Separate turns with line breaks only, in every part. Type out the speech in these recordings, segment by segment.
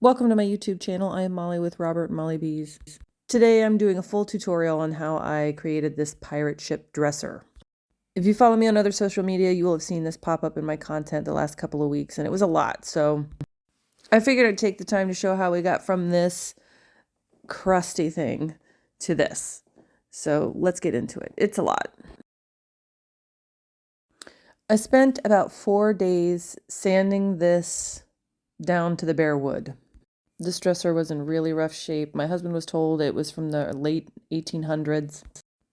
Welcome to my YouTube channel. I am Molly with Robert and Molly Bees. Today I'm doing a full tutorial on how I created this pirate ship dresser. If you follow me on other social media, you will have seen this pop up in my content the last couple of weeks, and it was a lot. So I figured I'd take the time to show how we got from this crusty thing to this. So let's get into it. It's a lot. I spent about 4 days sanding this down to the bare wood. This dresser was in really rough shape. My husband was told it was from the late 1800s.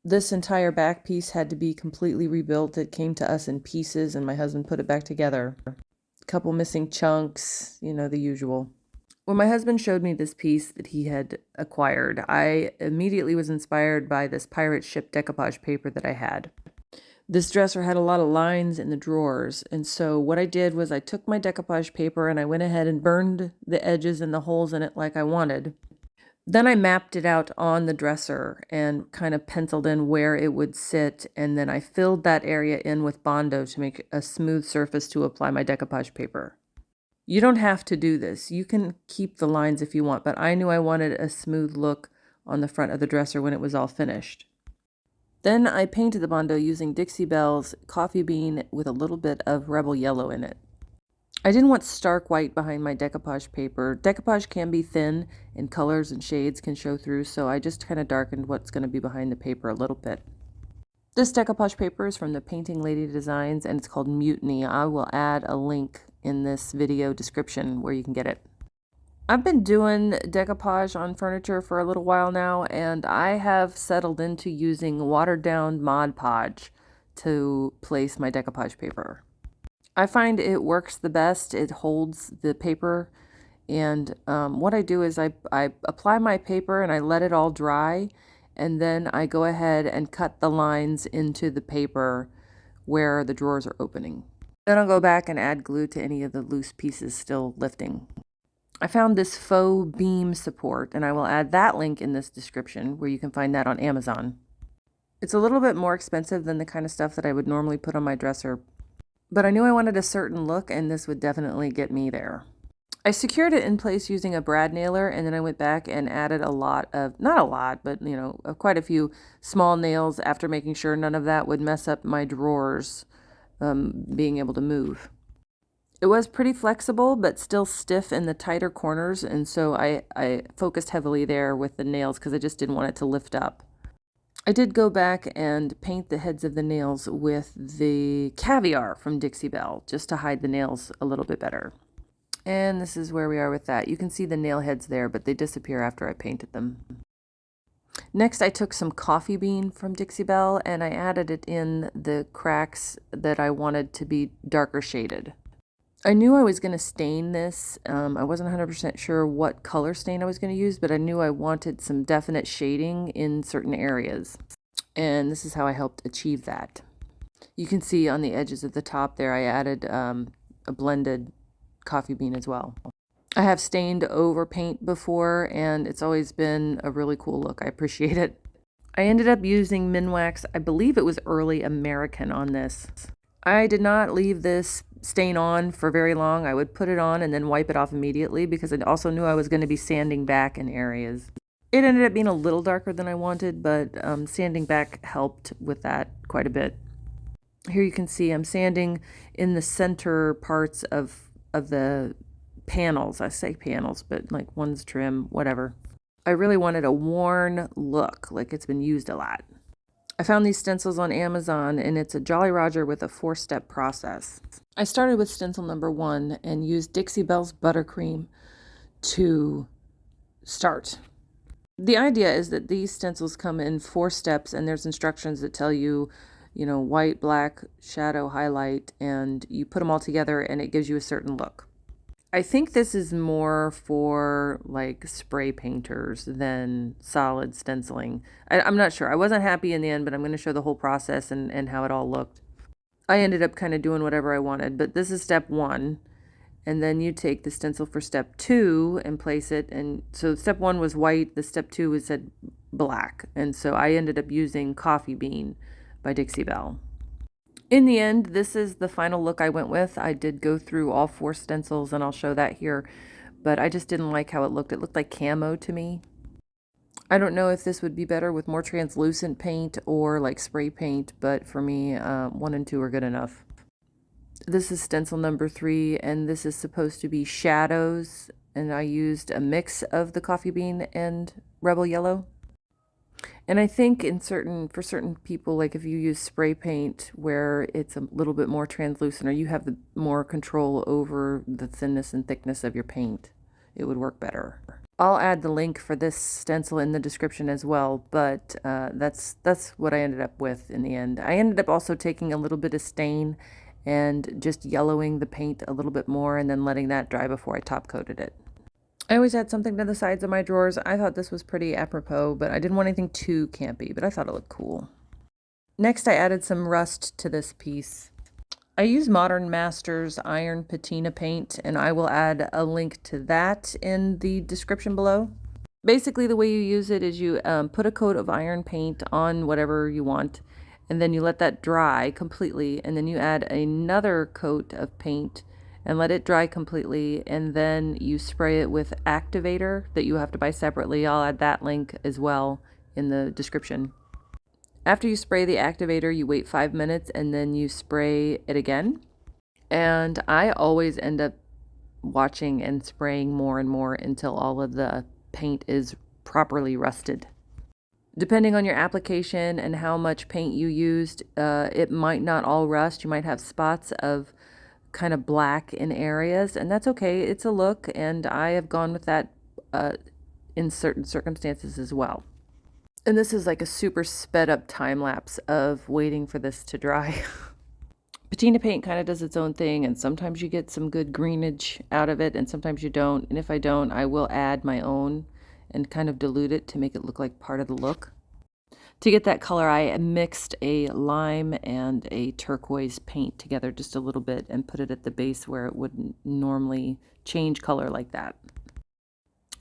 This entire back piece had to be completely rebuilt. It came to us in pieces, and my husband put it back together. A couple missing chunks, the usual. When my husband showed me this piece that he had acquired, I immediately was inspired by this pirate ship decoupage paper that I had. This dresser had a lot of lines in the drawers, and so what I did was I took my decoupage paper and I went ahead and burned the edges and the holes in it like I wanted. Then I mapped it out on the dresser and kind of penciled in where it would sit, and then I filled that area in with Bondo to make a smooth surface to apply my decoupage paper. You don't have to do this. You can keep the lines if you want, but I knew I wanted a smooth look on the front of the dresser when it was all finished. Then I painted the Bondo using Dixie Belle's Coffee Bean with a little bit of Rebel Yellow in it. I didn't want stark white behind my decoupage paper. Decoupage can be thin and colors and shades can show through, so I just kind of darkened what's going to be behind the paper a little bit. This decoupage paper is from the Painting Lady Designs and it's called Mutiny. I will add a link in this video description where you can get it. I've been doing decoupage on furniture for a little while now, and I have settled into using watered down Mod Podge to place my decoupage paper. I find it works the best. It holds the paper, and what I do is I apply my paper and I let it all dry, and then I go ahead and cut the lines into the paper where the drawers are opening. Then I'll go back and add glue to any of the loose pieces still lifting. I found this faux beam support, and I will add that link in this description where you can find that on Amazon. It's a little bit more expensive than the kind of stuff that I would normally put on my dresser, but I knew I wanted a certain look, and this would definitely get me there. I secured it in place using a brad nailer, and then I went back and added not a lot, but quite a few small nails after making sure none of that would mess up my drawers being able to move. It was pretty flexible, but still stiff in the tighter corners, and so I focused heavily there with the nails because I just didn't want it to lift up. I did go back and paint the heads of the nails with the Caviar from Dixie Belle, just to hide the nails a little bit better. And this is where we are with that. You can see the nail heads there, but they disappear after I painted them. Next, I took some Coffee Bean from Dixie Belle, and I added it in the cracks that I wanted to be darker shaded. I knew I was going to stain this. I wasn't 100% sure what color stain I was going to use, but I knew I wanted some definite shading in certain areas. And this is how I helped achieve that. You can see on the edges of the top there, I added a blended coffee bean as well. I have stained over paint before, and it's always been a really cool look. I appreciate it. I ended up using Minwax. I believe it was Early American on this. I did not leave this stain on for very long. I would put it on and then wipe it off immediately because I also knew I was going to be sanding back in areas. It ended up being a little darker than I wanted, but sanding back helped with that quite a bit. Here you can see I'm sanding in the center parts of the panels. I say panels, but like one's trim, whatever. I really wanted a worn look, like it's been used a lot. I found these stencils on Amazon, and it's a Jolly Roger with a 4-step process. I started with stencil number 1 and used Dixie Belle's Buttercream to start. The idea is that these stencils come in 4 steps, and there's instructions that tell you, white, black, shadow, highlight, and you put them all together and it gives you a certain look. I think this is more for like spray painters than solid stenciling. I'm not sure. I wasn't happy in the end, but I'm going to show the whole process and how it all looked. I ended up kind of doing whatever I wanted, but this is step 1. And then you take the stencil for step 2 and place it. And so step 1 was white. The step 2 was said black. And so I ended up using Coffee Bean by Dixie Belle. In the end, this is the final look I went with. I did go through all 4 stencils, and I'll show that here. but I just didn't like how it looked. It looked like camo to me. I don't know if this would be better with more translucent paint or like spray paint, but for me, 1 and 2 are good enough. This is stencil number 3, and this is supposed to be shadows, and I used a mix of the coffee bean and rebel yellow. And I think for certain people, like if you use spray paint where it's a little bit more translucent, or you have more control over the thinness and thickness of your paint, it would work better. I'll add the link for this stencil in the description as well, but that's what I ended up with in the end. I ended up also taking a little bit of stain and just yellowing the paint a little bit more and then letting that dry before I top coated it. I always add something to the sides of my drawers. I thought this was pretty apropos, but I didn't want anything too campy, but I thought it looked cool. Next, I added some rust to this piece. I use Modern Masters iron patina paint, and I will add a link to that in the description below. Basically, the way you use it is you put a coat of iron paint on whatever you want, and then you let that dry completely, and then you add another coat of paint and let it dry completely, and then you spray it with activator that you have to buy separately. I'll add that link as well in the description. After you spray the activator, you wait 5 minutes and then you spray it again. And I always end up watching and spraying more and more until all of the paint is properly rusted. Depending on your application and how much paint you used, it might not all rust. You might have spots of kind of black in areas, and that's okay. It's a look, and I have gone with that in certain circumstances as well. And this is like a super sped up time lapse of waiting for this to dry. Patina paint kind of does its own thing, and sometimes you get some good greenage out of it, and sometimes you don't. And if I don't, I will add my own and kind of dilute it to make it look like part of the look. To get that color, I mixed a lime and a turquoise paint together just a little bit and put it at the base where it wouldn't normally change color like that.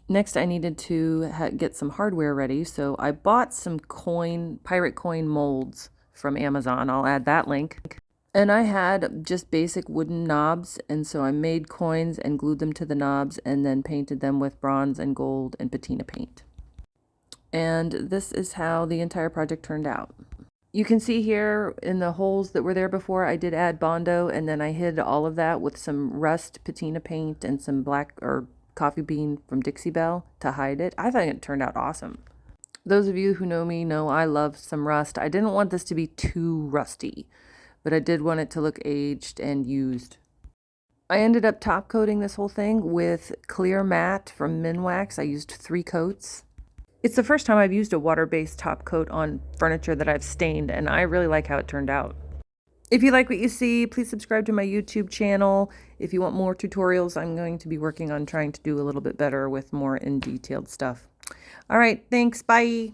Next, I needed to get some hardware ready, so I bought some pirate coin molds from Amazon. I'll add that link. And I had just basic wooden knobs, and so I made coins and glued them to the knobs and then painted them with bronze and gold and patina paint. And this is how the entire project turned out. You can see here in the holes that were there before, I did add Bondo, and then I hid all of that with some rust patina paint and some black or coffee bean from Dixie Belle to hide it. I think it turned out awesome. Those of you who know me know I love some rust. I didn't want this to be too rusty, but I did want it to look aged and used. I ended up top coating this whole thing with clear matte from Minwax. I used 3 coats. It's the first time I've used a water-based top coat on furniture that I've stained, and I really like how it turned out. If you like what you see, please subscribe to my YouTube channel. If you want more tutorials, I'm going to be working on trying to do a little bit better with more in-detailed stuff. All right, thanks. Bye.